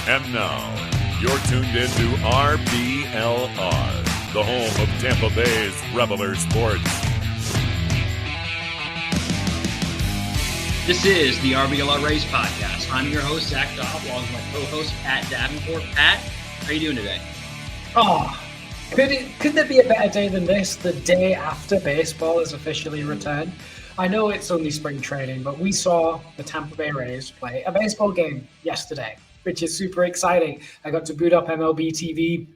And now, you're tuned into RBLR, the home of Tampa Bay's RBLR Sports. This is the RBLR Race Podcast. I'm your host, Zach Dobb, along with my co-host, Pat Davenport. Pat, how are you doing today? Oh, could there be a better day than this? The day after baseball has officially returned. I know it's only spring training, but we saw the Tampa Bay Rays play a baseball game yesterday, which is super exciting. I got to boot up MLB TV.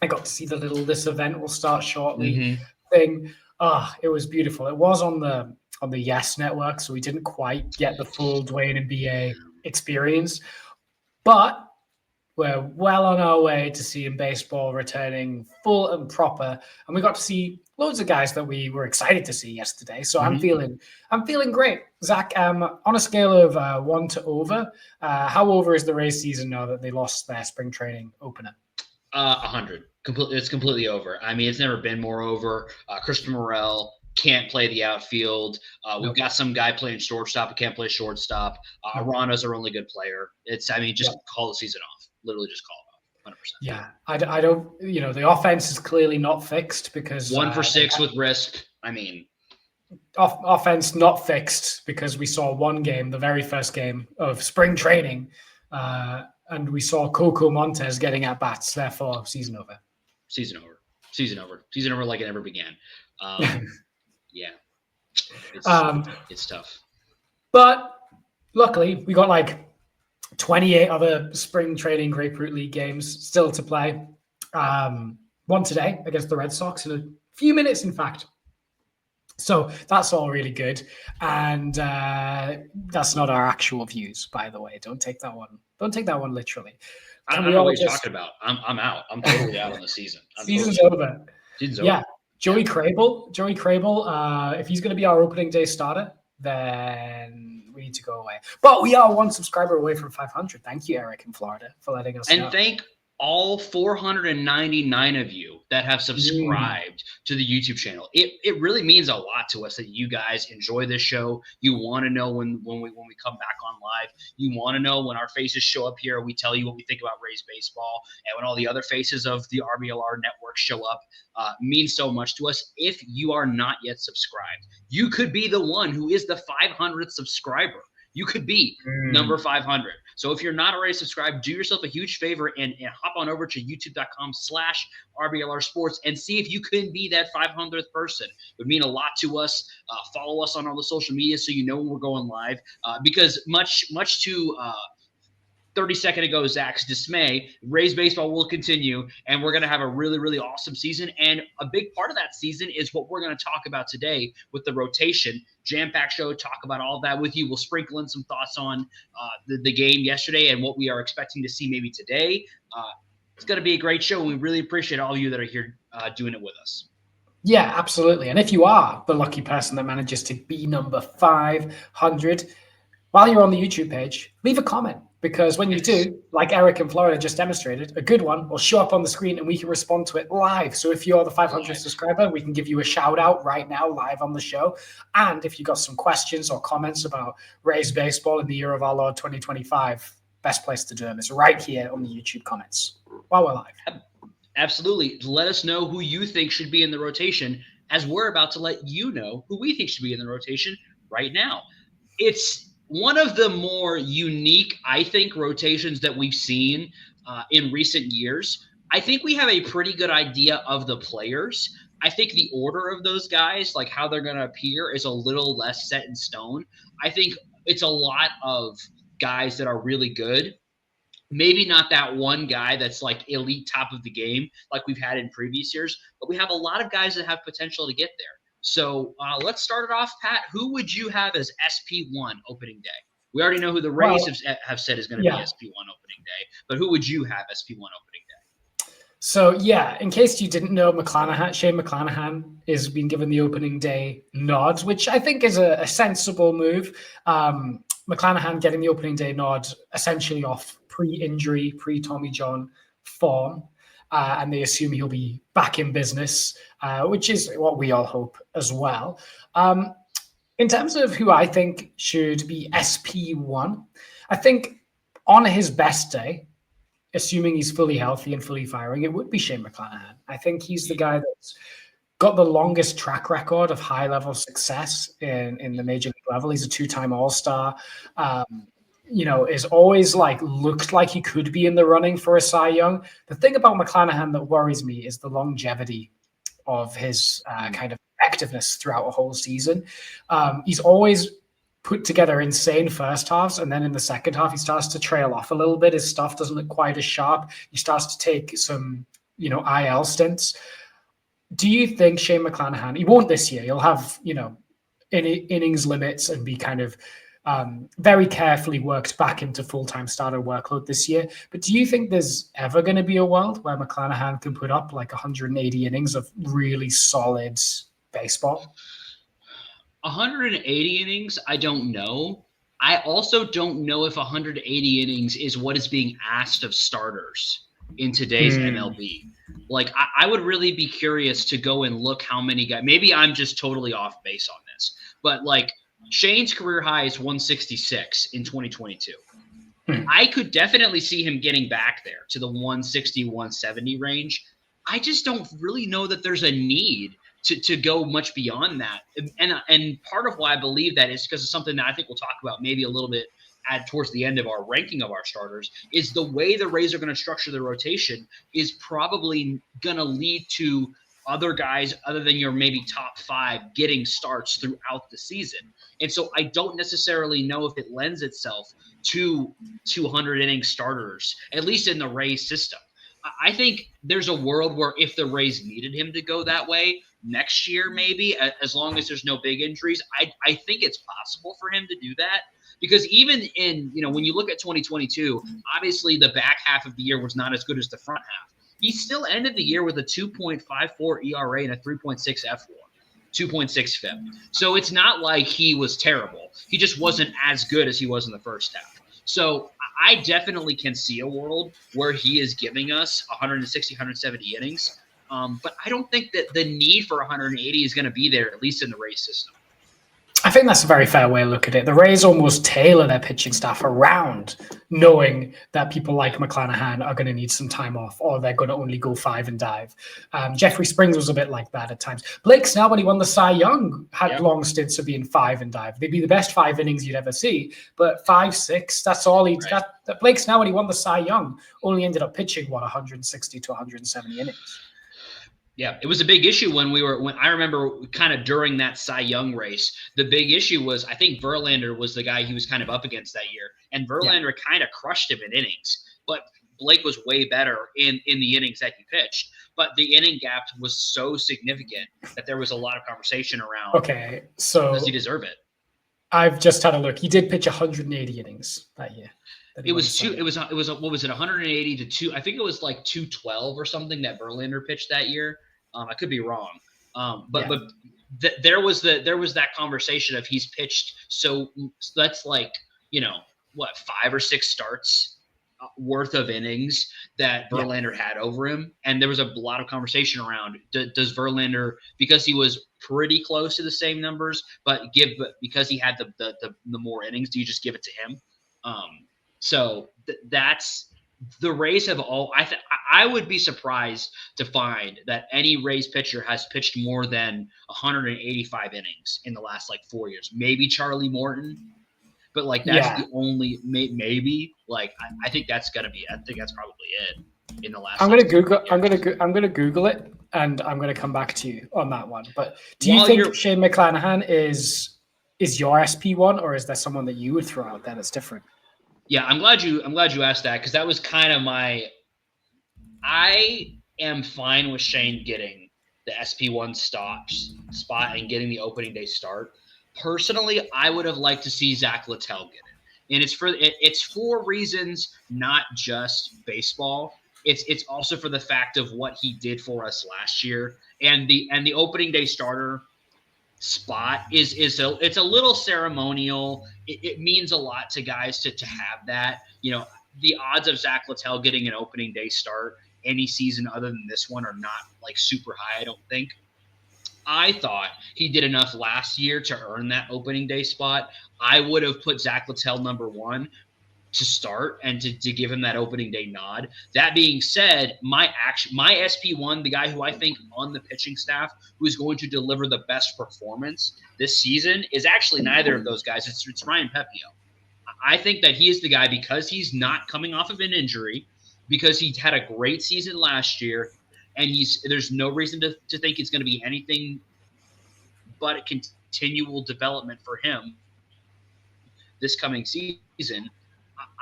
I got to see the little "this event will start shortly" thing. It was beautiful. It was on the Yes Network, so we didn't quite get the full Dwayne and BA experience, but we're well on our way to seeing baseball returning full and proper, and we got to see loads of guys that we were excited to see yesterday. So I'm feeling great. Zach, on a scale of 1 to over, how over is the Rays season now that they lost their spring training opener? 100. It's completely over. I mean, it's never been more over. Christian Morel can't play the outfield. We've got some guy playing shortstop who can't play shortstop. Arana's our only good player. Call the season off. Literally just call it off. 100%. Yeah, I don't, the offense is clearly not fixed because 1 for 6 with risk. I mean, offense not fixed because we saw one game, the very first game of spring training, and we saw Coco Montes getting at bats. Therefore, season over. Season over like it never began. Yeah, it's tough. But luckily, we got like 28 other spring training Grapefruit League games still to play. One today against the Red Sox in a few minutes, in fact. So that's all really good. And that's not our actual views, by the way. Don't take that one literally. I don't know what you're talking about. I'm out. I'm totally out on the season. Season's over. Season's over. Yeah. Joey Crable, if he's going to be our opening day starter, then we need to go away. But we are one subscriber away from 500. Thank you, Eric in Florida, for letting us know. And thank all 499 of you that have subscribed to the YouTube channel. It really means a lot to us that you guys enjoy this show. You want to know when we come back on live. You want to know when our faces show up here, we tell you what we think about Rays baseball, and when all the other faces of the RBLR network show up. Means so much to us. If you are not yet subscribed, you could be the one who is the 500th subscriber. You could be number 500. So if you're not already subscribed, do yourself a huge favor and hop on over to youtube.com/RBLR Sports and see if you can be that 500th person. It would mean a lot to us. Follow us on all the social media so you know when we're going live. Because much to 30 seconds ago, Zach's dismay, Rays baseball will continue, and we're going to have a really, really awesome season. And a big part of that season is what we're going to talk about today with the rotation. Jam-packed show, talk about all that with you. We'll sprinkle in some thoughts on the game yesterday and what we are expecting to see maybe today. It's going to be a great show, and we really appreciate all of you that are here doing it with us. Yeah, absolutely. And if you are the lucky person that manages to be number 500, while you're on the YouTube page, leave a comment. Because when you do, like Eric in Florida just demonstrated, a good one will show up on the screen and we can respond to it live. So if you're the 500th subscriber, we can give you a shout out right now live on the show. And if you got some questions or comments about Rays baseball in the year of our Lord 2025, best place to do them is right here on the YouTube comments while we're live. Absolutely. Let us know who you think should be in the rotation, as we're about to let you know who we think should be in the rotation right now. It's one of the more unique, I think, rotations that we've seen in recent years. I think we have a pretty good idea of the players. I think the order of those guys, like how they're going to appear, is a little less set in stone. I think it's a lot of guys that are really good. Maybe not that one guy that's like elite top of the game like we've had in previous years, but we have a lot of guys that have potential to get there. So let's start it off, Pat. Who would you have as SP1 opening day? We already know who the Rays have said is going to be SP1 opening day, but who would you have SP1 opening day? So, in case you didn't know, Shane McClanahan is being given the opening day nod, which I think is a sensible move. McClanahan getting the opening day nod essentially off pre-injury, pre-Tommy John form. And they assume he'll be back in business, which is what we all hope as well. In terms of who I think should be SP1, I think on his best day, assuming he's fully healthy and fully firing, it would be Shane McClanahan. I think he's the guy that's got the longest track record of high-level success in the major league level. He's a two-time All-Star. Is always looked like he could be in the running for a Cy Young. The thing about McClanahan that worries me is the longevity of his kind of effectiveness throughout a whole season. He's always put together insane first halves, and then in the second half, he starts to trail off a little bit. His stuff doesn't look quite as sharp. He starts to take some, IL stints. Do you think Shane McClanahan, he won't this year, he'll have, innings limits and be kind of very carefully worked back into full-time starter workload this year. But do you think there's ever going to be a world where McClanahan can put up 180 innings of really solid baseball? 180 innings, I don't know. I also don't know if 180 innings is what is being asked of starters in today's MLB. I would really be curious to go and look how many guys. Maybe I'm just totally off base on this, but Shane's career high is 166 in 2022. I could definitely see him getting back there to the 160, 170 range. I just don't really know that there's a need to go much beyond that. And part of why I believe that is because of something that I think we'll talk about maybe a little bit towards the end of our ranking of our starters, is the way the Rays are going to structure the rotation is probably going to lead to other guys other than your maybe top five getting starts throughout the season. And so I don't necessarily know if it lends itself to 200 inning starters, at least in the Rays system. I think there's a world where if the Rays needed him to go that way next year, maybe, as long as there's no big injuries, I think it's possible for him to do that. Because even in, when you look at 2022, obviously the back half of the year was not as good as the front half. He still ended the year with a 2.54 ERA and a 3.6 F4, 2.6 FIP. So it's not like he was terrible. He just wasn't as good as he was in the first half. So I definitely can see a world where he is giving us 160, 170 innings. But I don't think that the need for 180 is going to be there, at least in the Rays system. I think that's a very fair way to look at it. The Rays almost tailor their pitching staff around knowing that people like McClanahan are going to need some time off, or they're going to only go 5 and dive. Jeffrey Springs was a bit like that at times. Blake Snell, when he won the Cy Young, had long stints of being 5 and dive. They'd be the best 5 innings you'd ever see, but 5, 6, that's all he got. That Blake Snell, when he won the Cy Young, only ended up pitching 160 to 170 innings. Yeah, it was a big issue when I remember kind of during that Cy Young race, the big issue was I think Verlander was the guy he was kind of up against that year. And Verlander kind of crushed him in innings, but Blake was way better in the innings that he pitched. But the inning gap was so significant that there was a lot of conversation around. Okay, so does he deserve it? I've just had a look. He did pitch 180 innings that year. It was 180 to 2. I think it was 212 or something that Verlander pitched that year. I could be wrong. But there was that conversation of he's pitched. So that's 5 or 6 starts worth of innings that Verlander had over him. And there was a lot of conversation around, does Verlander, because he was pretty close to the same numbers, but because he had the more innings, do you just give it to him? So that's the Rays have all. I would be surprised to find that any Rays pitcher has pitched more than 185 innings in the last 4 years. Maybe Charlie Morton, but that's the only maybe. I think that's gonna be. I think that's probably it in the last. I'm gonna Google. I'm gonna Google it, and I'm gonna come back to you on that one. But do you think Shane McClanahan is your SP1, or is there someone that you would throw out there that's different? Yeah, I'm glad you asked that, because that was kind of I am fine with Shane getting the SP1 spot and getting the opening day start. Personally, I would have liked to see Zach Littell get it, and it's for reasons not just baseball. It's also for the fact of what he did for us last year, and the opening day starter spot it's a little ceremonial. It means a lot to guys to have that. The odds of Zach Littell getting an opening day start any season other than this one are not super high, I don't think. I thought he did enough last year to earn that opening day spot. I would have put Zach Littell number 1. to start and to give him that opening day nod. That being said, my SP1, the guy who I think on the pitching staff who is going to deliver the best performance this season is actually neither of those guys. It's Ryan Pepio. I think that he is the guy because he's not coming off of an injury, because he had a great season last year, and there's no reason to think it's going to be anything but a continual development for him this coming season.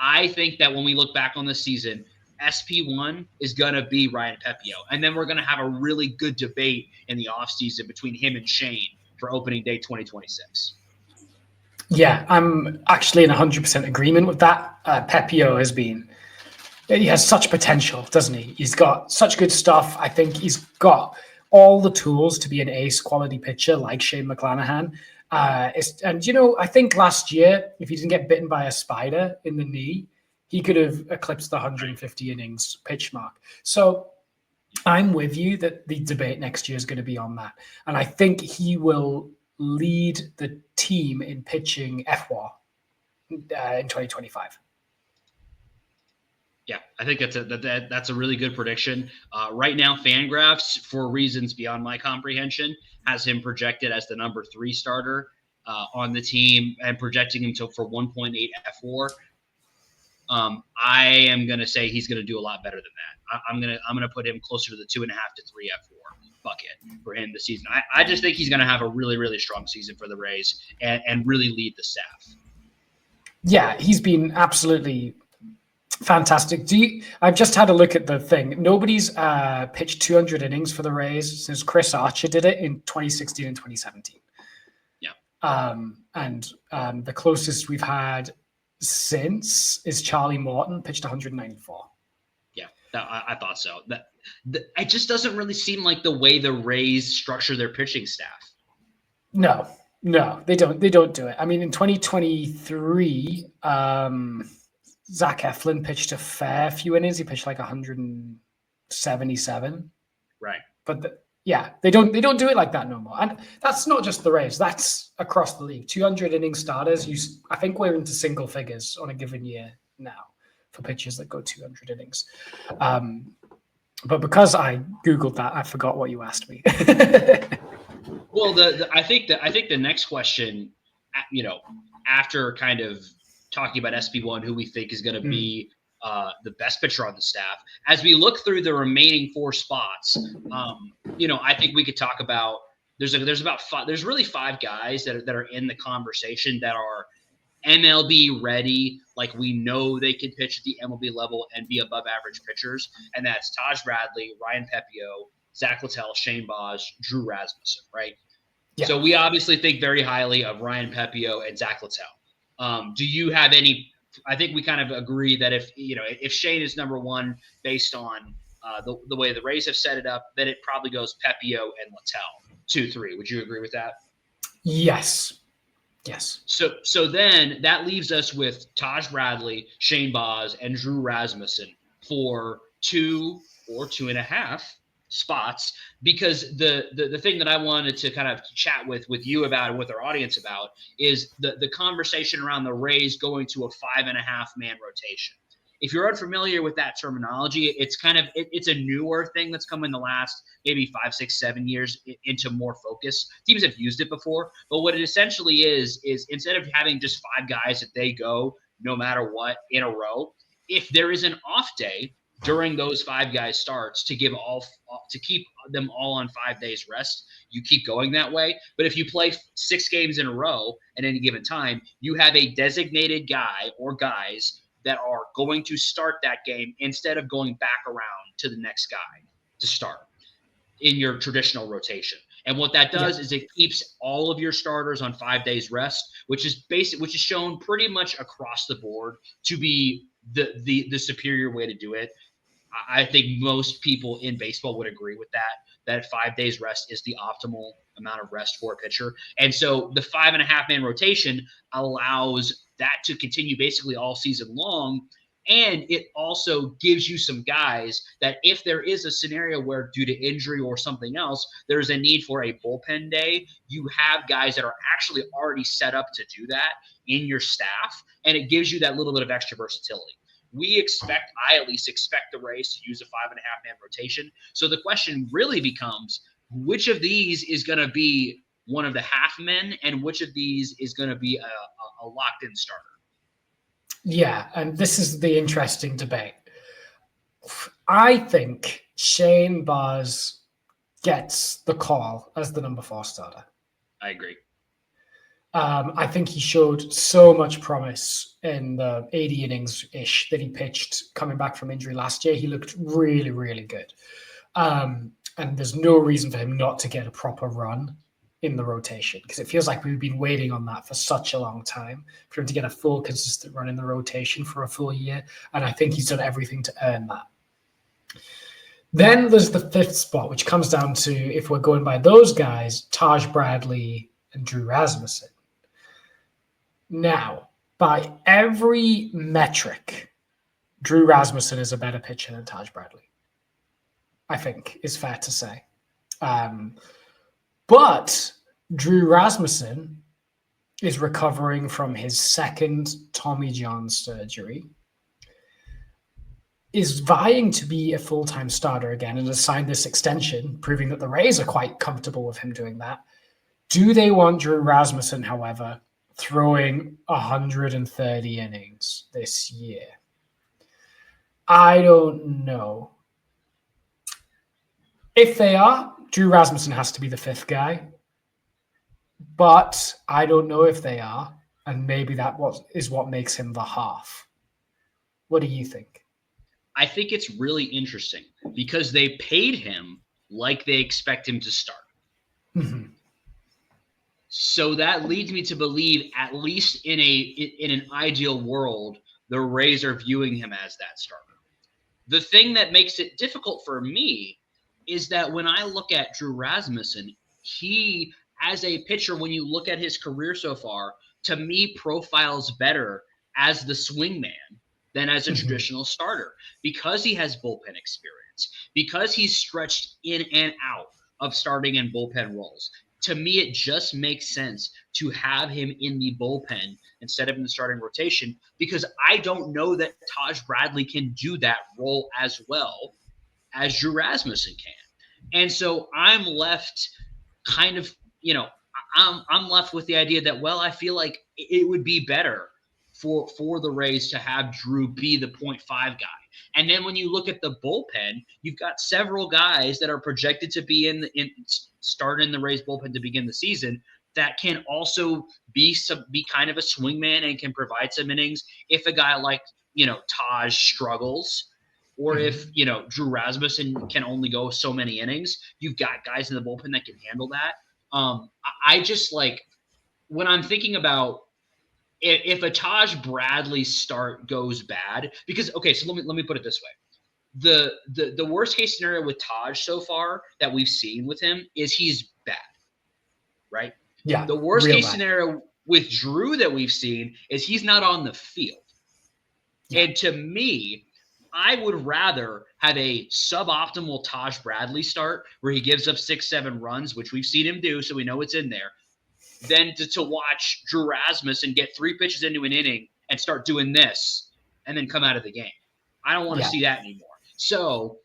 I think that when we look back on this season, SP1 is going to be Ryan Pepio. And then we're going to have a really good debate in the offseason between him and Shane for opening day 2026. Yeah, I'm actually in 100% agreement with that. Pepio he has such potential, doesn't he? He's got such good stuff. I think he's got all the tools to be an ace quality pitcher like Shane McClanahan. I think last year, if he didn't get bitten by a spider in the knee, he could have eclipsed the 150 innings pitch mark. So I'm with you that the debate next year is going to be on that. And I think he will lead the team in pitching FWAR in 2025. Yeah, I think that's a really good prediction. Right now, Fangraphs, for reasons beyond my comprehension, has him projected as the number 3 starter on the team and projecting him for 1.8 FWAR. I am going to say he's going to do a lot better than that. I'm going to put him closer to the 2.5 to 3 FWAR bucket for him this season. I just think he's going to have a really, really strong season for the Rays and really lead the staff. Yeah, he's been absolutely fantastic. I've just had a look at the thing. Nobody's pitched 200 innings for the Rays since Chris Archer did it in 2016 and 2017. Yeah. The closest we've had since is Charlie Morton, pitched 194. Yeah, I thought so. It just doesn't really seem like the way the Rays structure their pitching staff. No, they don't. They don't do it. I mean, in 2023, Zach Eflin pitched a fair few innings. He pitched like 177. Right. But they don't do it like that no more. And that's not just the Rays. That's across the league. 200 inning starters. I think we're into single figures on a given year now for pitchers that go 200 innings. But because I Googled that, I forgot what you asked me. Well, I think the next question, after kind of talking about SP1, who we think is going to be the best pitcher on the staff, as we look through the remaining 4 spots, I think we could talk about there's really 5 guys that are in the conversation that are MLB ready, like we know they can pitch at the MLB level and be above average pitchers, and that's Taj Bradley, Ryan Pepio, Zach Littell, Shane Baz, Drew Rasmussen, right? Yeah. So we obviously think very highly of Ryan Pepio and Zach Littell. Do you have any? I think we kind of agree that if Shane is number 1 based on the way the Rays have set it up, then it probably goes Pepio and Littell 2-3. Would you agree with that? Yes. So then that leaves us with Taj Bradley, Shane Baz, and Drew Rasmussen for 2 or 2.5 spots, because the thing that I wanted to kind of chat with you about and with our audience about is the conversation around the Rays going to a 5.5-man rotation. If you're unfamiliar with that terminology, it's a newer thing that's come in the last maybe 5, 6, 7 years into more focus. Teams have used it before, but what it essentially is instead of having just 5 guys that they go no matter what in a row, if there is an off day during those 5 guys starts to keep them all on 5 days rest, you keep going that way. But if you play 6 games in a row at any given time, you have a designated guy or guys that are going to start that game instead of going back around to the next guy to start in your traditional rotation. And what that does is it keeps all of your starters on 5 days rest, which is shown pretty much across the board to be the superior way to do it. I think most people in baseball would agree with that 5 days rest is the optimal amount of rest for a pitcher. And so the 5.5-man rotation allows that to continue basically all season long. And it also gives you some guys that if there is a scenario where due to injury or something else, there's a need for a bullpen day, you have guys that are actually already set up to do that in your staff, and it gives you that little bit of extra versatility. I at least expect the Rays to use a 5.5-man rotation. So the question really becomes, which of these is going to be one of the half men, and which of these is going to be a locked-in starter? Yeah, and this is the interesting debate. I think Shane Baz gets the call as the number 4 starter. I agree. I think he showed so much promise in the 80 innings-ish that he pitched coming back from injury last year. He looked really, really good. And there's no reason for him not to get a proper run in the rotation, because it feels like we've been waiting on that for such a long time for him to get a full consistent run in the rotation for a full year. And I think he's done everything to earn that. Then there's the 5th spot, which comes down to, if we're going by those guys, Taj Bradley and Drew Rasmussen. Now, by every metric, Drew Rasmussen is a better pitcher than Taj Bradley, I think is fair to say. But Drew Rasmussen is recovering from his 2nd Tommy John surgery, is vying to be a full-time starter again, and has signed this extension, proving that the Rays are quite comfortable with him doing that. Do they want Drew Rasmussen, however, throwing 130 innings this year? I don't know. If they are, Drew Rasmussen has to be the 5th guy. But I don't know if they are, and maybe that is what makes him the half. What do you think? I think it's really interesting because they paid him like they expect him to start. Mm-hmm. So that leads me to believe, at least in an ideal world, the Rays are viewing him as that starter. The thing that makes it difficult for me is that when I look at Drew Rasmussen, he, as a pitcher, when you look at his career so far, to me profiles better as the swingman than as a traditional starter, because he has bullpen experience, because he's stretched in and out of starting and bullpen roles. To me, it just makes sense to have him in the bullpen instead of in the starting rotation, because I don't know that Taj Bradley can do that role as well as Drew Rasmussen can. And so I'm left kind of, I'm left with the idea that, well, I feel like it would be better for the Rays to have Drew be the 0.5 guy. And then when you look at the bullpen, you've got several guys that are projected to be start in the Rays bullpen to begin the season that can also be kind of a swingman and can provide some innings if a guy like, Taj struggles, or if, Drew Rasmussen can only go so many innings. You've got guys in the bullpen that can handle that. I just when I'm thinking about if a Taj Bradley start goes bad, because, okay, so let me put it this way. The worst case scenario with Taj so far that we've seen with him is he's bad, right? Yeah. The worst case scenario with Drew that we've seen is he's not on the field. Yeah. And to me, I would rather have a suboptimal Taj Bradley start where he gives up 6-7 runs, which we've seen him do, so we know it's in there, than to watch Drew Rasmussen get 3 pitches into an inning and start doing this and then come out of the game. I don't want to see that anymore. So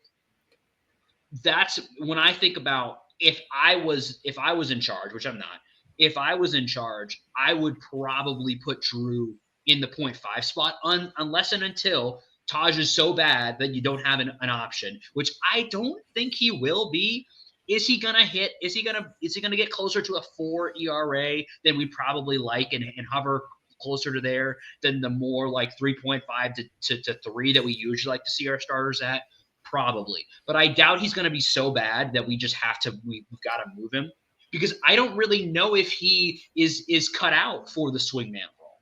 that's when I think about if I was in charge, which I'm not. If I was in charge, I would probably put Drew in the 0.5 spot unless and until Taj is so bad that you don't have an option, which I don't think he will be. Is he gonna hit? Is he gonna get closer to a 4 ERA than we probably like and hover closer to there than the more like 3.5 to 3 that we usually like to see our starters at? Probably. But I doubt he's gonna be so bad that we've got to move him, because I don't really know if he is cut out for the swingman role.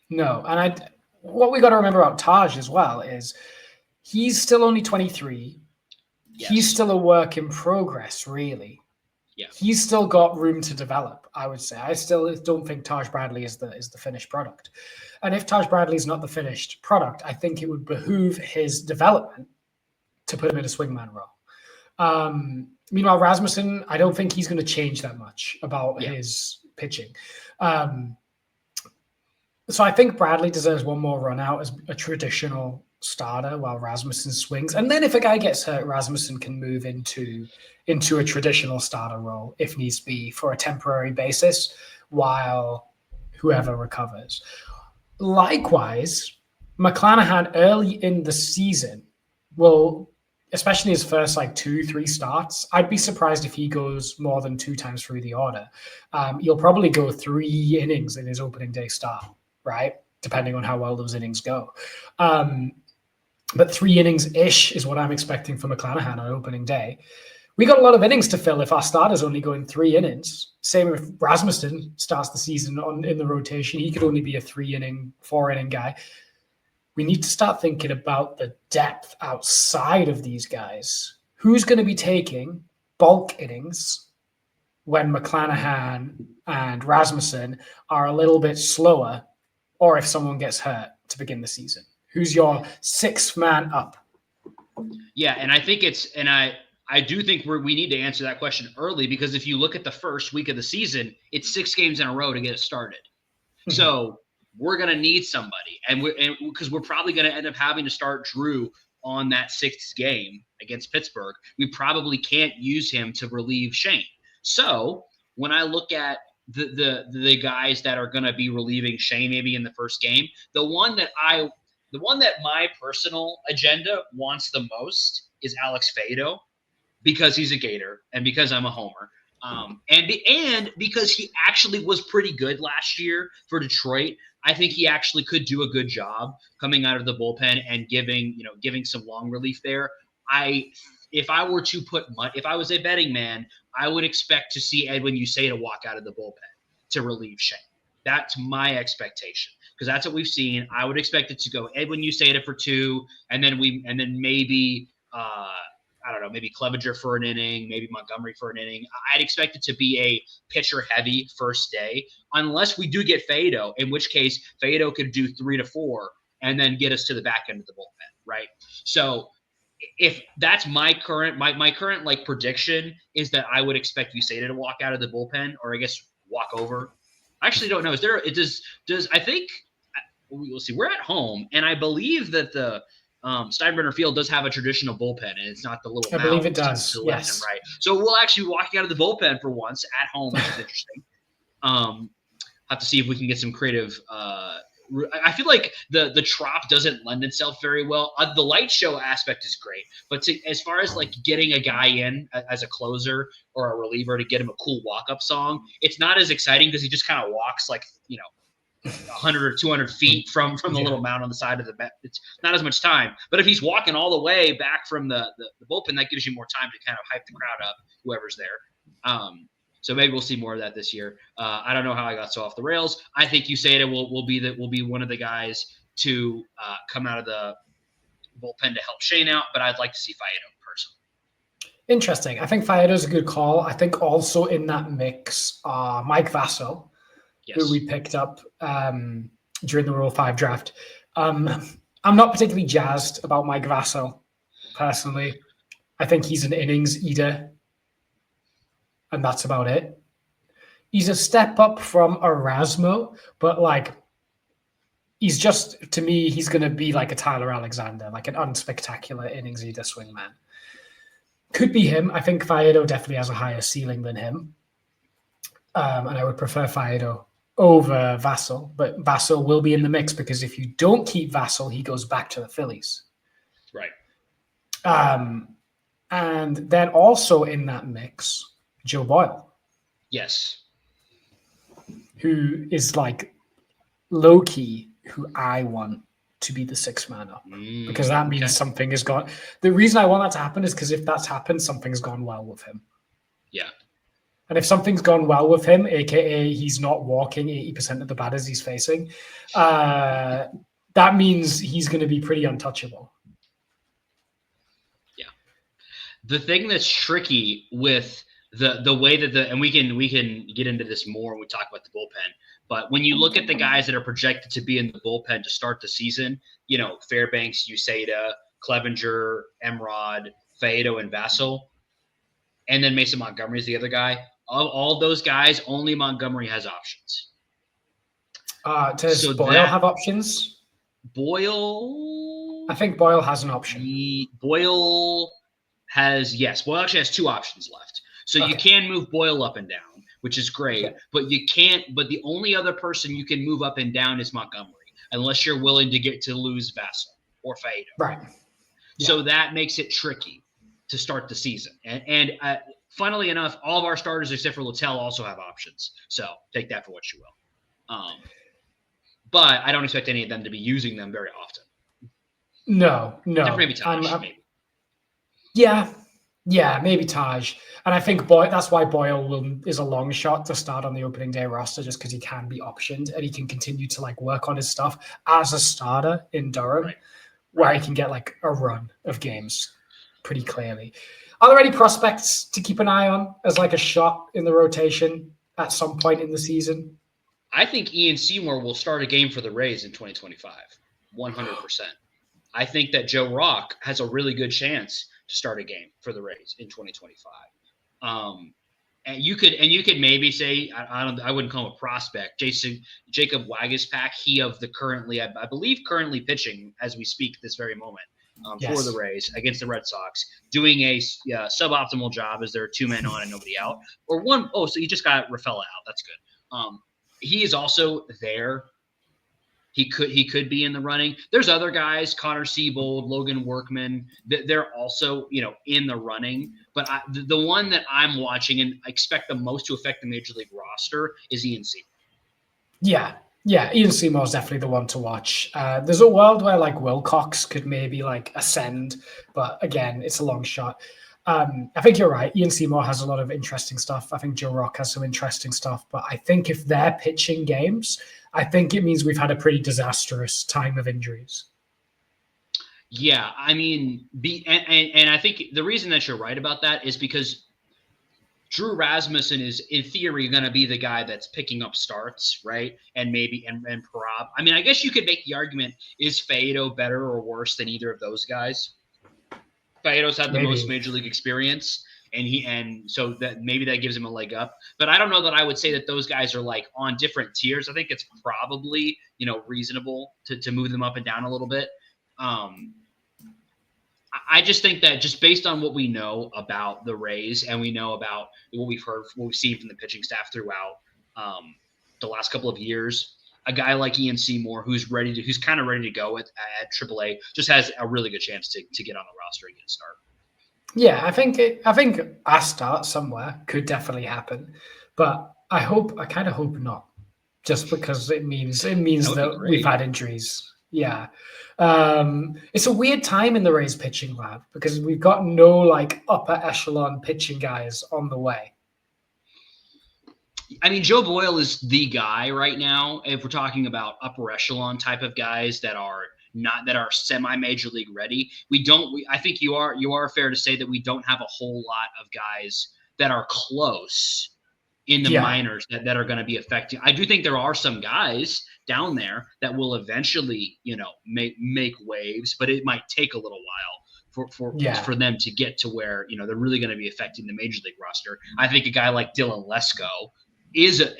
No, and what we got to remember about Taj as well is he's still only 23. Yes. He's still a work in progress, really. Yeah. He's still got room to develop, I would say. I still don't think Taj Bradley is the finished product. And if Taj Bradley is not the finished product, I think it would behoove his development to put him in a swingman role. Meanwhile, Rasmussen, I don't think he's going to change that much about his pitching. So I think Bradley deserves one more run out as a traditional starter while Rasmussen swings. And then if a guy gets hurt, Rasmussen can move into a traditional starter role if needs be for a temporary basis while whoever recovers. Likewise, McClanahan early in the season will, especially his first 2-3 starts, I'd be surprised if he goes more than 2 times through the order. He'll probably go 3 innings in his opening day start, right? Depending on how well those innings go. But 3 innings-ish is what I'm expecting from McClanahan on opening day. We got a lot of innings to fill if our starter's only going 3 innings. Same if Rasmussen starts the season in the rotation. He could only be a 3-inning, 4-inning guy. We need to start thinking about the depth outside of these guys. Who's going to be taking bulk innings when McClanahan and Rasmussen are a little bit slower, or if someone gets hurt to begin the season? Who's your 6th man up? Yeah, and I think I do think we need to answer that question early, because if you look at the first week of the season, it's 6 games in a row to get it started. Mm-hmm. So we're going to need somebody, and because we're probably going to end up having to start Drew on that 6th game against Pittsburgh. We probably can't use him to relieve Shane. So when I look at the guys that are going to be relieving Shane maybe in the first game, the one that my personal agenda wants the most is Alex Faedo, because he's a Gator and because I'm a homer. And because he actually was pretty good last year for Detroit. I think he actually could do a good job coming out of the bullpen and giving some long relief there. If I was a betting man, I would expect to see Edwin Uceta walk out of the bullpen to relieve Shane. That's my expectation, because that's what we've seen. I would expect it to go Edwin Uceta for 2, and then maybe I don't know, maybe Clevenger for an inning, maybe Montgomery for an inning. I'd expect it to be a pitcher-heavy first day, unless we do get Faedo, in which case Faedo could do 3 to 4 and then get us to the back end of the bullpen, right? So if that's my current prediction is that I would expect Uceta to walk out of the bullpen, or I guess walk over. I actually don't know. I think we'll see. We're at home, and I believe that the Steinbrenner Field does have a traditional bullpen, and it's not the little mound. I believe it does. To yes. left and right. So we'll actually be walking out of the bullpen for once at home, which is interesting. Have to see if we can get some creative. I feel like the Trop doesn't lend itself very well. The light show aspect is great, but as far as getting a guy in as a closer or a reliever to get him a cool walk-up song, it's not as exciting because he just kind of walks 100 or 200 feet from the little mound on the side of the bat. It's not as much time. But if he's walking all the way back from the bullpen, that gives you more time to kind of hype the crowd up, whoever's there. So maybe we'll see more of that this year. I don't know how I got so off the rails. I think Uceta will be one of the guys to come out of the bullpen to help Shane out, but I'd like to see Faedo personally. Interesting. I think Faedo's a good call. I think also in that mix, Mike Vasso, who we picked up during the Rule 5 draft. I'm not particularly jazzed about Mike Vasso, personally. I think he's an innings eater, and that's about it. He's a step up from Erasmo, but he's just, to me, he's going to be like a Tyler Alexander, like an unspectacular innings eater swingman. Could be him. I think Faedo definitely has a higher ceiling than him. And I would prefer Faedo over Vassell, but Vassell will be in the mix because if you don't keep Vassell, he goes back to the Phillies. Right. And then also in that mix, Joe Boyle. Yes. Who is low-key who I want to be the 6th man up because that means something has gone. The reason I want that to happen is because if that's happened, something's gone well with him. Yeah. And if something's gone well with him, aka he's not walking 80% of the batters he's facing, that means he's going to be pretty untouchable. Yeah. The thing that's tricky with the way that and we can get into this more when we talk about the bullpen. But when you look at the guys that are projected to be in the bullpen to start the season, Fairbanks, Uceda, Clevenger, Emrod, Faedo, and Vassell, and then Mason Montgomery is the other guy. Of all those guys, only Montgomery has options. Does Boyle have options? Boyle? I think Boyle has an option. Boyle actually has 2 options left. So you can move Boyle up and down, which is great, but you can't. But the only other person you can move up and down is Montgomery, unless you're willing to lose Vassell or Faedo. Right. Yeah. So that makes it tricky to start the season. And funnily enough, all of our starters except for Littell also have options. So take that for what you will. But I don't expect any of them to be using them very often. No. Maybe Taj. Maybe. Yeah, maybe Taj. And I think that's why Boyle is a long shot to start on the opening day roster, just because he can be optioned and he can continue to work on his stuff as a starter in Durham, where he can get a run of games pretty clearly. Are there any prospects to keep an eye on as a shot in the rotation at some point in the season? I think Ian Seymour will start a game for the Rays in 2025, 100%. I think that Joe Rock has a really good chance to start a game for the Rays in 2025. And you could maybe say, I wouldn't call him a prospect, Jacob Waguespack, he of the currently, I believe currently pitching as we speak this very moment for the Rays against the Red Sox, doing a suboptimal job as there are 2 men on and nobody out. Or one, so you just got Rafaela out. That's good. He is also there. He could be in the running. There's other guys, Connor Siebold, Logan Workman, they're also, in the running. But the one that I'm watching and expect the most to affect the Major League roster is Ian Seymour. Yeah, Ian Seymour is definitely the one to watch. There's a world where Wilcox could maybe ascend, but again, it's a long shot. I think you're right. Ian Seymour has a lot of interesting stuff. I think Joe Rock has some interesting stuff, but I think if they're pitching games, I think it means we've had a pretty disastrous time of injuries. Yeah, I mean, and I think the reason that you're right about that is because Drew Rasmussen is, in theory, going to be the guy that's picking up starts, right? And maybe and Parab. I mean, I guess you could make the argument: is Faedo better or worse than either of those guys? Faedo's had the most major league experience, and so that maybe that gives him a leg up. But I don't know that I would say that those guys are on different tiers. I think it's probably reasonable to move them up and down a little bit. I just think that just based on what we know about the Rays and we know about what we've heard, what we've seen from the pitching staff throughout the last couple of years, a guy like Ian Seymour who's kind of ready to go at AAA just has a really good chance to get on the roster and get a start. Yeah, I think a start somewhere could definitely happen, but I kind of hope not, just because it means that we've had injuries. Yeah. It's a weird time in the Rays pitching lab because we've got no upper echelon pitching guys on the way. I mean, Joe Boyle is the guy right now. If we're talking about upper echelon type of guys that are semi-major league ready, I think you are fair to say that we don't have a whole lot of guys that are close in the minors that are going to be affecting. I do think there are some guys down there that will eventually, make waves, but it might take a little while for them to get to where, they're really going to be affecting the major league roster. I think a guy like Dylan Lesko he's a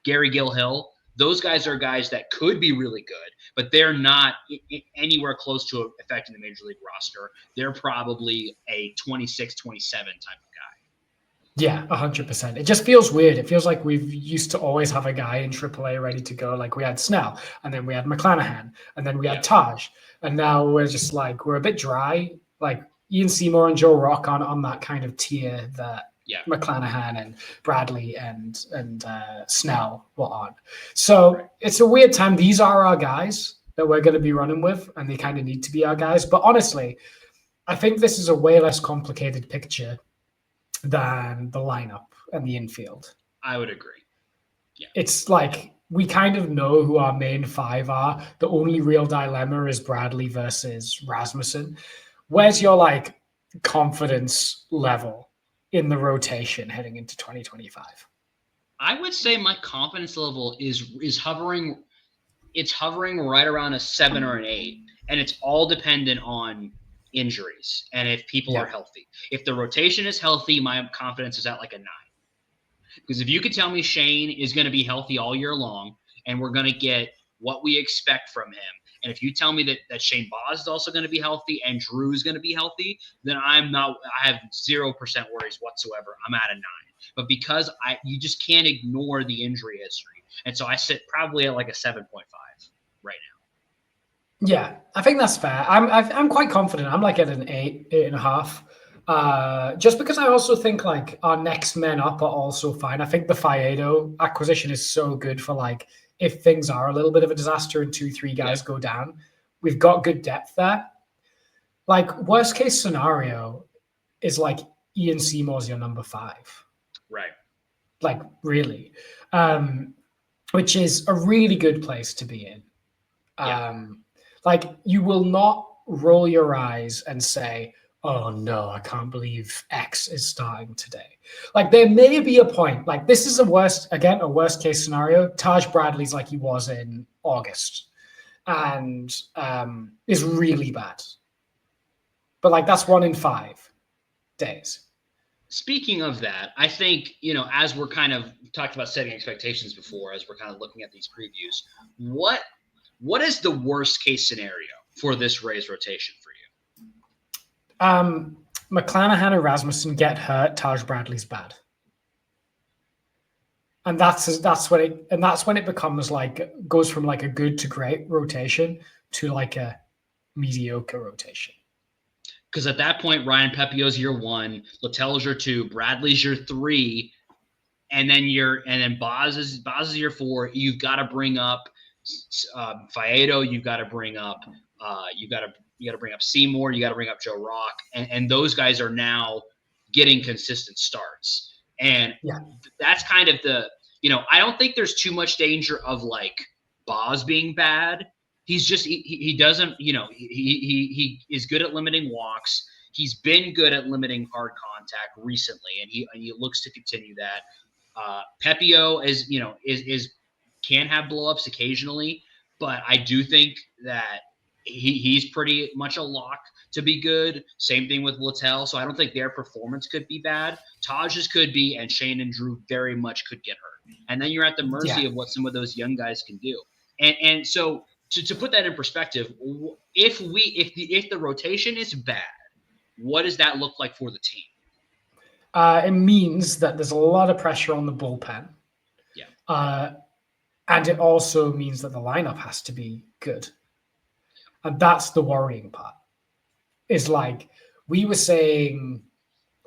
Gary Gilhill. Those guys are guys that could be really good, but they're not anywhere close to affecting the major league roster. They're probably a 26, 27 type of guy. Yeah, 100%. It just feels weird. It feels like we've used to always have a guy in AAA ready to go. We had Snell, and then we had McClanahan, and then we had Taj, and now we're just we're a bit dry. Ian Seymour and Joe Rock on that kind of tier that McClanahan and Bradley and Snell were on. So it's a weird time. These are our guys that we're going to be running with, and they kind of need to be our guys. But honestly, I think this is a way less complicated picture than the lineup and the infield. I would agree. Yeah. It's we kind of know who our main 5 are. The only real dilemma is Bradley versus Rasmussen. Where's your confidence level in the rotation heading into 2025? I would say my confidence level is hovering. It's hovering right around a 7 or an 8, and it's all dependent on injuries and if people are healthy. If the rotation is healthy, my confidence is at like a 9. Because if you could tell me Shane is going to be healthy all year long and we're going to get what we expect from him, and if you tell me that Shane Boz is also going to be healthy and Drew is going to be healthy, then I have 0% worries whatsoever. I'm at a 9. But because you just can't ignore the injury history. And so I sit probably at like a 7.5 right now. Yeah, I think that's fair. I'm quite confident. I'm like at an 8.5. Just because I also think like our next men up are also fine. I think the Faedo acquisition is so good for like if things are a little bit of a disaster and 2-3 guys go down, we've got good depth there. Like worst case scenario is like Ian Seymour's your number 5. Right. Like really, which is a really good place to be in. Like you will not roll your eyes and say, oh no, I can't believe X is starting today. Like there may be a point, like this is a worst case scenario. Taj Bradley's like he was in August and is really bad. But like that's 1 in 5 days. Speaking of that, I think, as we're kind of talked about setting expectations before, as we're kind of looking at these previews, what is the worst case scenario for this Rays rotation for you? McClanahan and Rasmussen get hurt. Taj Bradley's bad, and that's when it becomes like goes from like a good to great rotation to like a mediocre rotation. Because at that point, Ryan Pepio's your 1, Littell's your 2, Bradley's your 3, and then Boz is your 4. You've got to bring up Faedo. You've got to bring up you got to bring up Seymour. You got to bring up Joe Rock, and those guys are now getting consistent starts. And that's kind of I don't think there's too much danger of like Boz being bad. He's just he doesn't he is good at limiting walks. He's been good at limiting hard contact recently, and he looks to continue that. Pepio is can have blowups occasionally, but I do think that he's pretty much a lock to be good. Same thing with Littell, so I don't think their performance could be bad. Taj's could be, and Shane and Drew very much could get hurt, and then you're at the mercy of what some of those young guys can do. And so. To put that in perspective, if the rotation is bad, what does that look like for the team? It means that there's a lot of pressure on the bullpen. Yeah. And it also means that the lineup has to be good. And that's the worrying part. Is like we were saying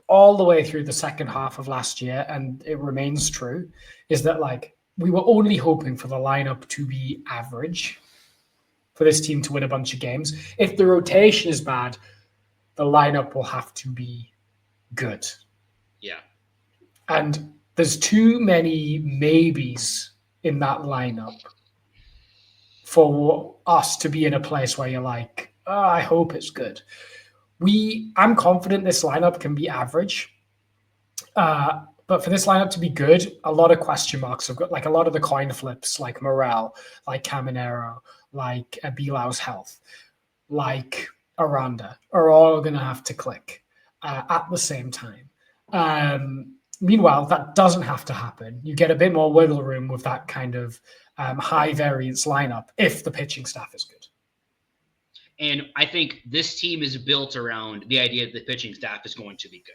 all the way through the second half of last year, and it remains true, is that like we were only hoping for the lineup to be average for this team to win a bunch of games. If the rotation is bad, the lineup will have to be good. Yeah. And there's too many maybes in that lineup for us to be in a place where you're like, oh, I hope it's good. I'm confident this lineup can be average. But for this lineup to be good, a lot of question marks. I've got like a lot of the coin flips, like Morel, like Caminero, like Bilau's health, like Aranda, are all going to have to click at the same time. Meanwhile, that doesn't have to happen. You get a bit more wiggle room with that kind of high variance lineup if the pitching staff is good. And I think this team is built around the idea that the pitching staff is going to be good.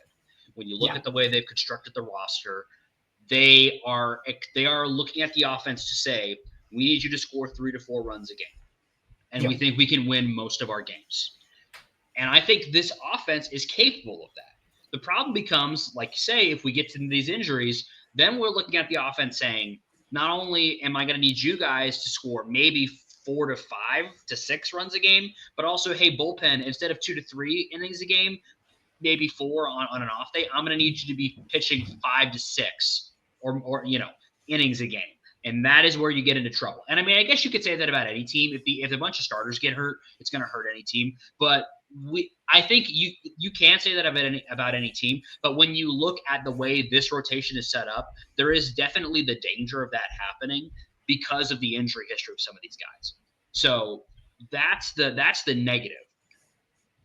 When you look at the way they've constructed the roster, they are looking at the offense to say, we need you to score 3 to 4 runs a game. And we think we can win most of our games. And I think this offense is capable of that. The problem becomes, like you say, if we get to these injuries, then we're looking at the offense saying, not only am I going to need you guys to score maybe 4 to 5 to 6 runs a game, but also, hey, bullpen, instead of 2 to 3 innings a game, maybe 4 on an off day, I'm going to need you to be pitching 5 to 6 or innings a game. And that is where you get into trouble. And I mean, I guess you could say that about any team. If a bunch of starters get hurt, it's going to hurt any team. But I think you can say that about any team, but when you look at the way this rotation is set up, there is definitely the danger of that happening because of the injury history of some of these guys. So that's the negative.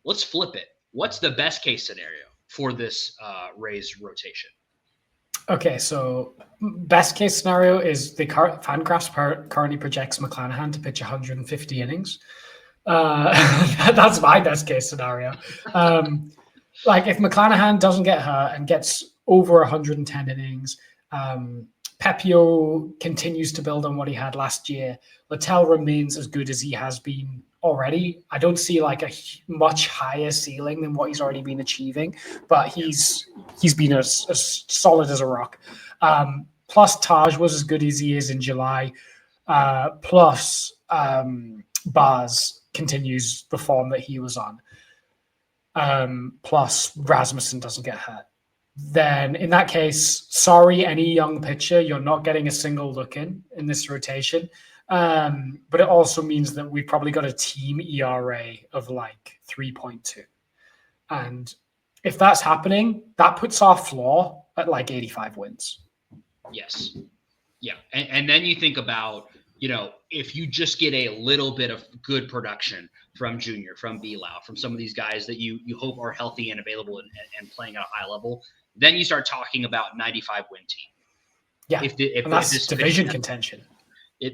Let's flip it. What's the best case scenario for this Rays rotation? Okay, so best case scenario is the Fangraphs currently projects McClanahan to pitch 150 innings. That's my best case scenario. Like if McClanahan doesn't get hurt and gets over 110 innings, Pepio continues to build on what he had last year. Littell remains as good as he has been already. I don't see like a much higher ceiling than what he's already been achieving, but he's been as solid as a rock. Plus Taj was as good as he is in July. Plus Baz continues the form that he was on. Plus Rasmussen doesn't get hurt. Then in that case, sorry, any young pitcher, you're not getting a single look in this rotation. But it also means that we've probably got a team ERA of like 3.2. And if that's happening, that puts our floor at like 85 wins. Yes. Yeah. And then you think about, if you just get a little bit of good production from Junior, from Belau, from some of these guys that you hope are healthy and available and playing at a high level, then you start talking about 95 win team. Yeah. If that's division contention.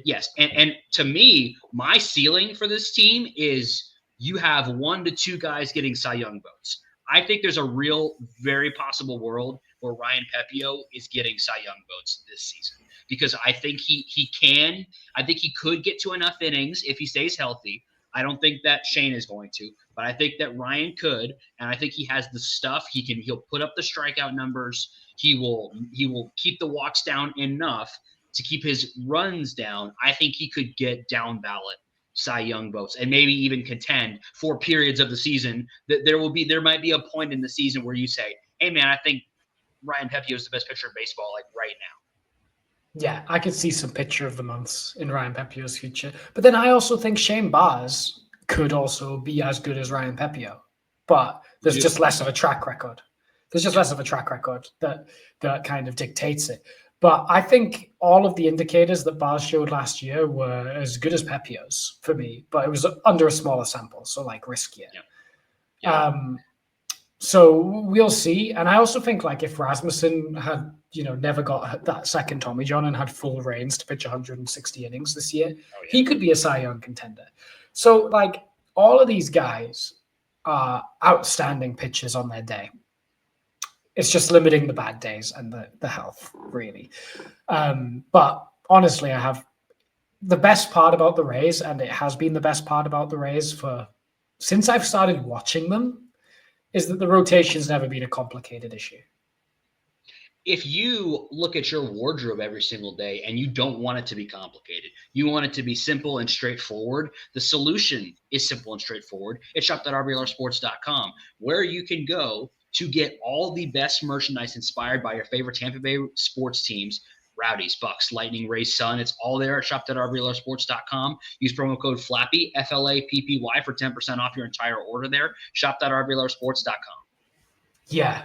Yes. And to me, my ceiling for this team is you have 1 to 2 guys getting Cy Young votes. I think there's a real, very possible world where Ryan Pepio is getting Cy Young votes this season because I think he can. I think he could get to enough innings if he stays healthy. I don't think that Shane is going to, but I think that Ryan could, and I think he has the stuff. He'll put up the strikeout numbers. He will keep the walks down enough to keep his runs down. I think he could get down ballot Cy Young votes and maybe even contend for periods of the season. That there might be a point in the season where you say, "Hey man, I think Ryan Pepio is the best pitcher in baseball like right now." Yeah, I could see some pitcher of the months in Ryan Pepio's future. But then I also think Shane Baz could also be as good as Ryan Pepio. But there's just less of a track record. There's just less of a track record that kind of dictates it. But I think all of the indicators that Baz showed last year were as good as Pepio's for me, but it was under a smaller sample, so like riskier. Yeah. So we'll see. And I also think like if Rasmussen had, never got that second Tommy John and had full reins to pitch 160 innings this year, he could be a Cy Young contender. So like all of these guys are outstanding pitchers on their day. It's just limiting the bad days and the health, really. But honestly, I have the best part about the Rays, and it has been the best part about the Rays since I've started watching them, is that the rotation's never been a complicated issue. If you look at your wardrobe every single day and you don't want it to be complicated, you want it to be simple and straightforward, the solution is simple and straightforward. It's shop.rblrsports.com, where you can go to get all the best merchandise inspired by your favorite Tampa Bay sports teams, Rowdies, Bucks, Lightning, Rays, Sun. It's all there at shop.rblrsports.com. Use promo code FLAPPY, FLAPPY, for 10% off your entire order there. Shop.rblrsports.com. Yeah.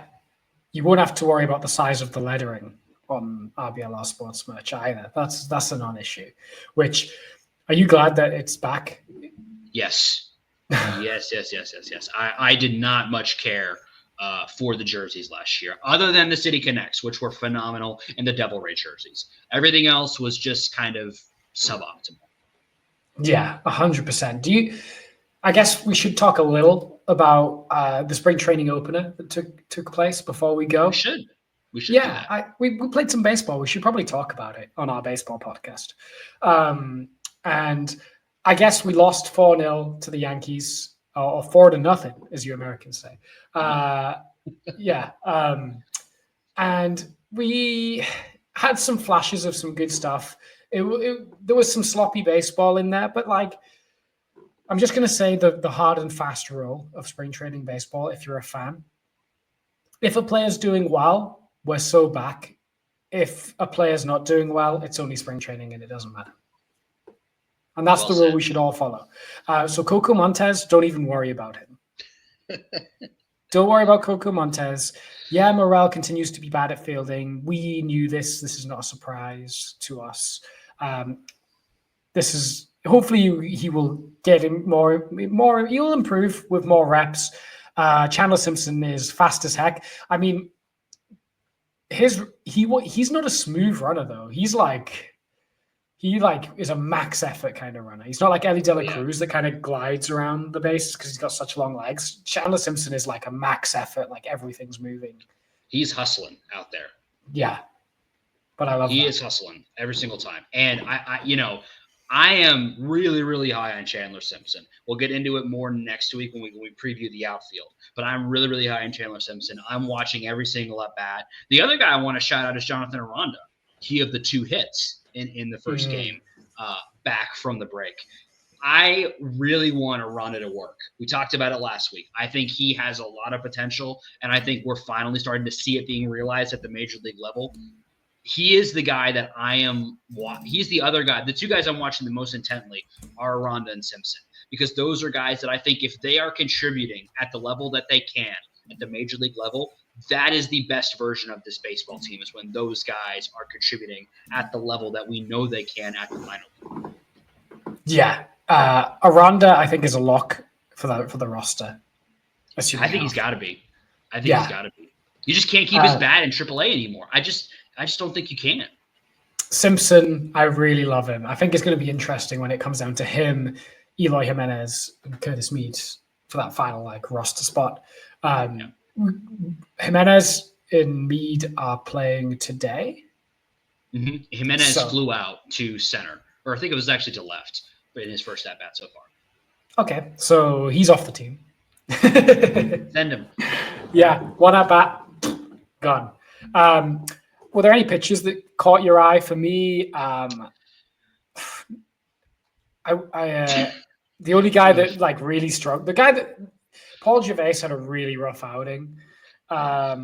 You won't have to worry about the size of the lettering on RBLR Sports merch either. That's a non-issue. Which, are you glad that it's back? Yes. Yes. I did not much care for the jerseys last year, other than the City Connects, which were phenomenal, and the Devil Ray jerseys. Everything else was just kind of suboptimal. Yeah, 100%. I guess we should talk a little about the spring training opener that took place before we go. We should. Yeah, we played some baseball. We should probably talk about it on our baseball podcast. And I guess we lost 4-0 to the Yankees, or 4-0, as you Americans say. And we had some flashes of some good stuff. There was some sloppy baseball in there, but like, I'm just going to say the hard and fast rule of spring training baseball, if you're a fan. If a player's doing well, we're so back. If a player's not doing well, it's only spring training and it doesn't matter. And that's the rule we should all follow. So Coco Montez, don't even worry about him. Don't worry about Coco Montez. Yeah, Morel continues to be bad at fielding. We knew this. This is not a surprise to us. This is hopefully he will get him more. He will improve with more reps. Chandler Simpson is fast as heck. I mean, he's not a smooth runner though. He is a max effort kind of runner. He's not like Ellie De La Cruz that kind of glides around the base because he's got such long legs. Chandler Simpson is like a max effort, like everything's moving. He's hustling out there. Yeah, but I love he is hustling every single time. And I am really, really high on Chandler Simpson. We'll get into it more next week when we preview the outfield. But I'm really, really high on Chandler Simpson. I'm watching every single at bat. The other guy I want to shout out is Jonathan Aranda. He of the 2 hits in the first game back from the break. I really want Aranda to work. We talked about it last week. I think he has a lot of potential, and I think we're finally starting to see it being realized at the major league level. He is the guy that he's the other guy. The 2 guys I'm watching the most intently are Aranda and Simpson, because those are guys that I think if they are contributing at the level that they can at the major league level, that is the best version of this baseball team, is when those guys are contributing at the level that we know they can at the minor league. Yeah. Aranda, I think, is a lock for the roster. I think he's got to be. He's got to be. You just can't keep his bat in AAA anymore. I just don't think you can. Simpson, I really love him. I think it's going to be interesting when it comes down to him, Eloy Jimenez, and Curtis Mead for that final roster spot. Jimenez and Mead are playing today. Mm-hmm. Jimenez flew out to center, or I think it was actually to left, but in his first at bat so far. Okay, so he's off the team. Send him. Yeah, 1 at bat, gone. Were there any pitches that caught your eye? For me, the only guy that really struck, the guy that Paul Gervais had a really rough outing, but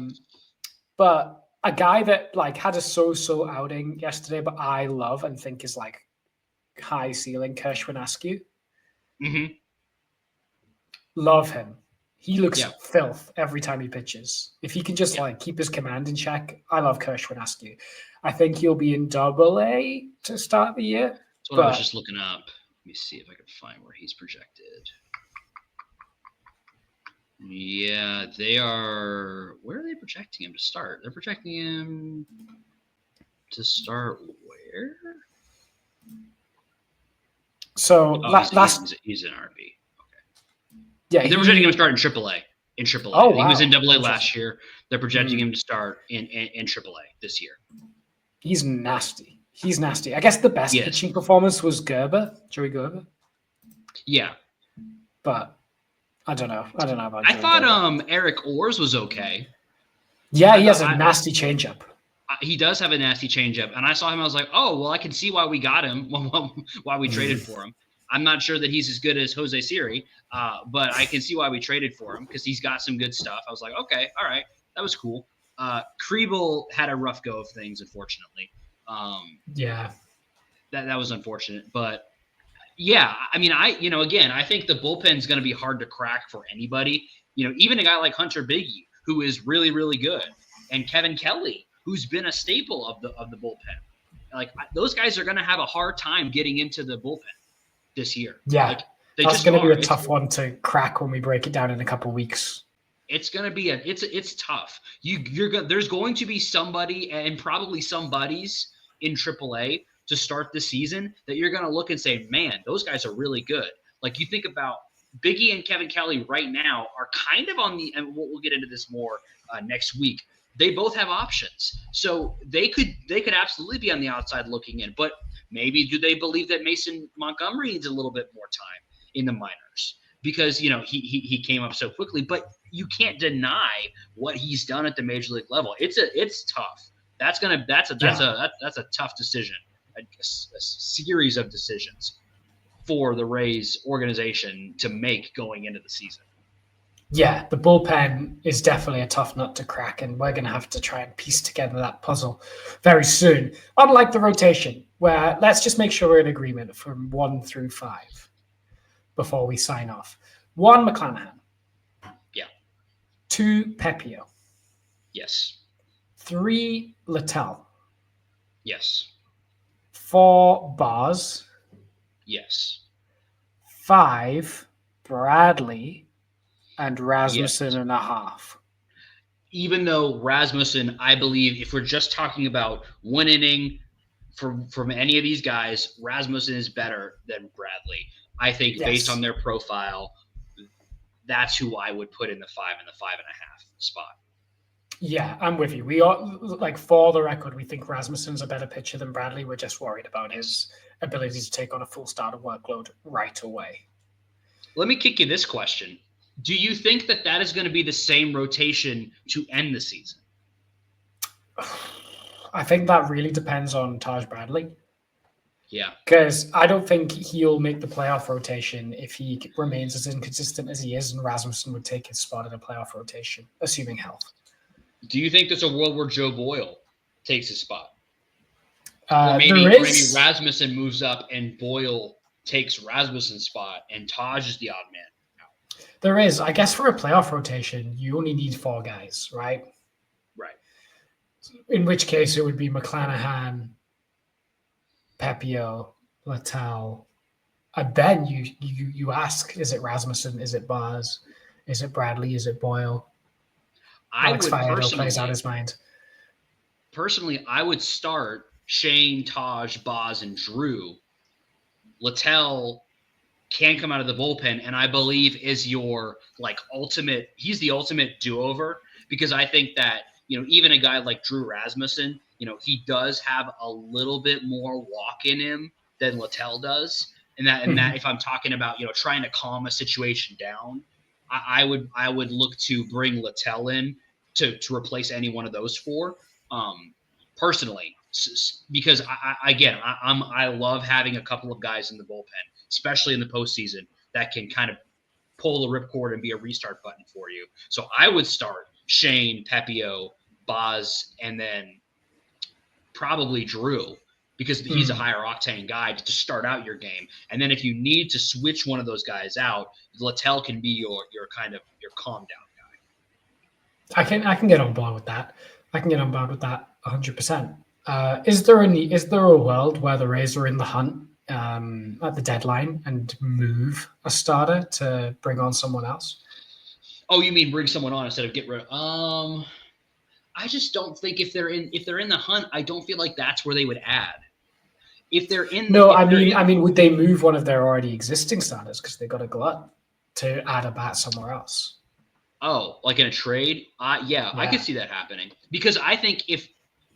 a guy that had a so-so outing yesterday, but I love and think is high ceiling, Kershwin Askew. Mm-hmm. Love him. He looks filth every time he pitches. If he can just keep his command in check, I love Kershwin Askew. I think he'll be in AA to start the year. That's what I was just looking up. Let me see if I can find where he's projected. Yeah, they are. Where are they projecting him to start? They're projecting him to start where? So he's an RB. Yeah, they're projecting him to start in AAA. Oh, wow. He was in AA last year. They're projecting him to start in AAA this year. He's nasty. I guess the best pitching performance was Joey Gerber. Yeah, but I don't know about. I thought Eric Orrs was okay. Yeah, he has a nasty changeup. He does have a nasty changeup, and I saw him. I was like, oh well, I can see why we got him. Why we traded for him. I'm not sure that he's as good as Jose Siri, but I can see why we traded for him because he's got some good stuff. I was like, okay, all right, that was cool. Kriebel had a rough go of things, unfortunately. That was unfortunate, but yeah, I mean, I think the bullpen is going to be hard to crack for anybody. Even a guy like Hunter Biggie, who is really, really good, and Kevin Kelly, who's been a staple of the bullpen. Those guys are going to have a hard time getting into the bullpen this year. Yeah, that's going to be a tough one to crack when we break it down in a couple of weeks. It's going to be it's tough. There's going to be somebody and probably somebodies in AAA to start the season that you're going to look and say, man, those guys are really good. You think about Biggie and Kevin Kelly right now are kind of on the, and we'll get into this more next week. They both have options, so they could absolutely be on the outside looking in. But maybe do they believe that Mason Montgomery needs a little bit more time in the minors because he came up so quickly? But you can't deny what he's done at the major league level. It's tough. That's a tough decision, a series of decisions for the Rays organization to make going into the season. Yeah, the bullpen is definitely a tough nut to crack, and we're going to have to try and piece together that puzzle very soon. Unlike the rotation, where let's just make sure we're in agreement from 1 through 5 before we sign off. 1, McClanahan. 2 Pepio, Yes. 3 Littell, Yes. 4 Bars, Yes. 5 Bradley, and Yes. Rasmussen and a half. Even though Rasmussen, I believe, if we're just talking about one inning from any of these guys, Rasmussen is better than Bradley. I think based on their profile, that's who I would put in the 5 and the 5.5 spot. Yeah, I'm with you. We are, like, for the record, we think Rasmussen's a better pitcher than Bradley. We're just worried about his ability to take on a full starter workload right away. Let me kick you this question. Do you think that is going to be the same rotation to end the season? I think that really depends on Taj Bradley. Yeah. Because I don't think he'll make the playoff rotation if he remains as inconsistent as he is, and Rasmussen would take his spot in a playoff rotation, assuming health. Do you think there's a world where Joe Boyle takes his spot? Or maybe Rasmussen moves up and Boyle takes Rasmussen's spot and Taj is the odd man out. There is. I guess for a playoff rotation, you only need 4 guys, right? Right. In which case it would be McClanahan, Pepio, Littell. And then you ask, is it Rasmussen? Is it Bars? Is it Bradley? Is it Boyle? Alex Faedo plays out his mind. Personally, I would start Shane, Taj, Boz, and Drew. Littell can come out of the bullpen, and I believe is your ultimate. He's the ultimate do-over, because I think that even a guy like Drew Rasmussen, he does have a little bit more walk in him than Littell does, and that if I'm talking about trying to calm a situation down, I would look to bring Littell in to replace any one of those 4, personally, because I love having a couple of guys in the bullpen, especially in the postseason, that can kind of pull the ripcord and be a restart button for you. So I would start Shane, Pepio, Boz, and then probably Drew, because he's a higher octane guy to start out your game. And then if you need to switch one of those guys out, Littell can be your calm down guy. I can get on board with that. 100%. Is there a world where the Rays are in the hunt at the deadline and move a starter to bring on someone else? Oh, you mean bring someone on instead of get rid of? I just don't think if they're in the hunt, I don't feel like that's where they would add. If they're in, I mean, would they move one of their already existing starters because they got a glut to add a bat somewhere else? Oh, like in a trade? Yeah, I could see that happening, because I think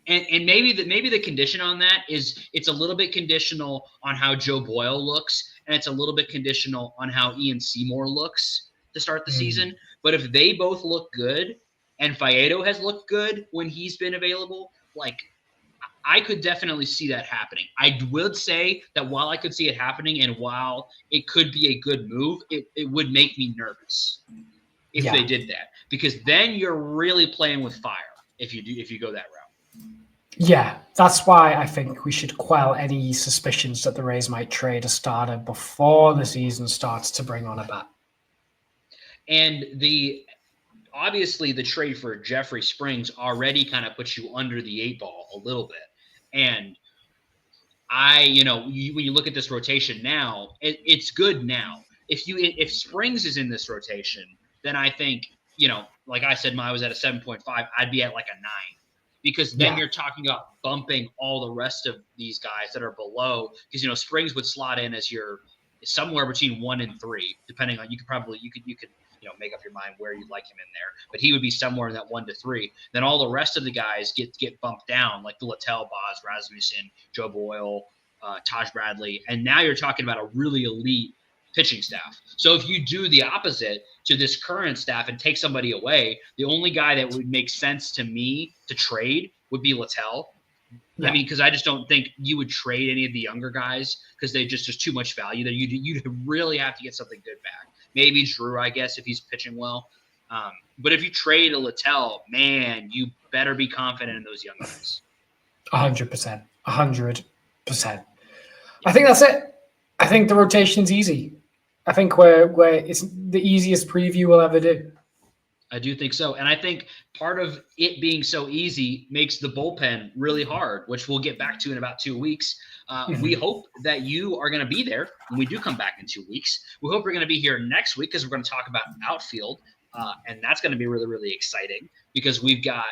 and maybe the condition on that is it's a little bit conditional on how Joe Boyle looks, and it's a little bit conditional on how Ian Seymour looks to start the season. But if they both look good, and Faedo has looked good when he's been available, I could definitely see that happening. I would say that while I could see it happening and while it could be a good move, it would make me nervous if they did that, because then you're really playing with fire if you go that route. Yeah, that's why I think we should quell any suspicions that the Rays might trade a starter before the season starts to bring on a bat. And obviously the trade for Jeffrey Springs already kind of puts you under the 8 ball a little bit. And when you look at this rotation now, it's good now. If Springs is in this rotation, then I think, like I said, I was at a 7.5, I'd be at like a 9. Because then you're talking about bumping all the rest of these guys that are below. Because, Springs would slot in as your somewhere between 1 and 3, depending on, you could make up your mind where you'd like him in there. But he would be somewhere in that 1 to 3. Then all the rest of the guys get bumped down, like the Littell, Boz, Rasmussen, Joe Boyle, Taj Bradley. And now you're talking about a really elite pitching staff. So if you do the opposite to this current staff and take somebody away, the only guy that would make sense to me to trade would be Littell. Yeah. I mean, because I just don't think you would trade any of the younger guys, because there's too much value there. You'd really have to get something good back. Maybe Drew, I guess, if he's pitching well. But if you trade a Littell, man, you better be confident in those young guys. 100%. 100%. I think that's it. I think the rotation's easy. I think it's the easiest preview we'll ever do. I do think so. And I think part of it being so easy makes the bullpen really hard, which we'll get back to in about 2 weeks. We hope that you are going to be there when we do come back in 2 weeks. We hope you're going to be here next week because we're going to talk about outfield. And that's going to be really, really exciting because we've got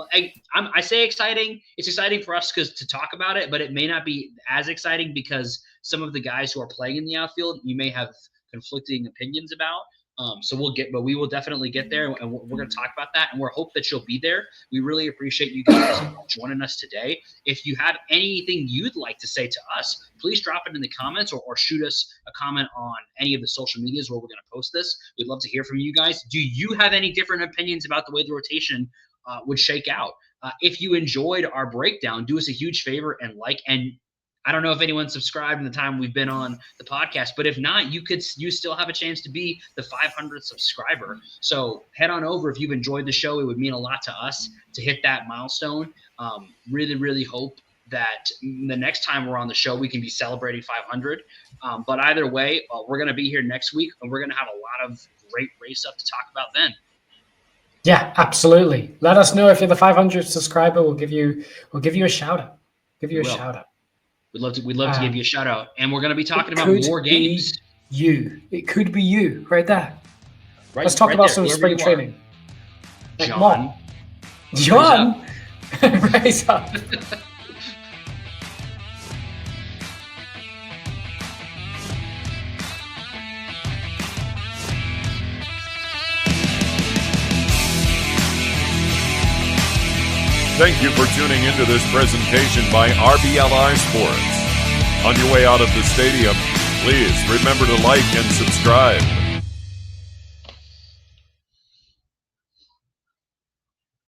I say exciting. It's exciting for us to talk about it, but it may not be as exciting because some of the guys who are playing in the outfield, you may have conflicting opinions about. But we will definitely get there, and we're going to talk about that, and we're hope that you'll be there. We really appreciate you guys joining us today. If you have anything you'd like to say to us, please drop it in the comments or shoot us a comment on any of the social medias where we're going to post this. We'd love to hear from you guys. Do you have any different opinions about the way the rotation would shake out? If you enjoyed our breakdown, do us a huge favor and like. And I don't know if anyone subscribed in the time we've been on the podcast, but if not, you still have a chance to be the 500th subscriber. So head on over if you've enjoyed the show. It would mean a lot to us to hit that milestone. Really, really hope that the next time we're on the show, we can be celebrating 500. But either way, we're going to be here next week, and we're going to have a lot of great race stuff to talk about then. Yeah, absolutely. Let us know if you're the 500th subscriber. We'll give you a shout out. We'd love to give you a shout out, and we're going to be talking about more games. It could be you right there. Let's talk about some spring training. John. Raise up. Thank you for tuning into this presentation by RBLR Sports. On your way out of the stadium, please remember to like and subscribe.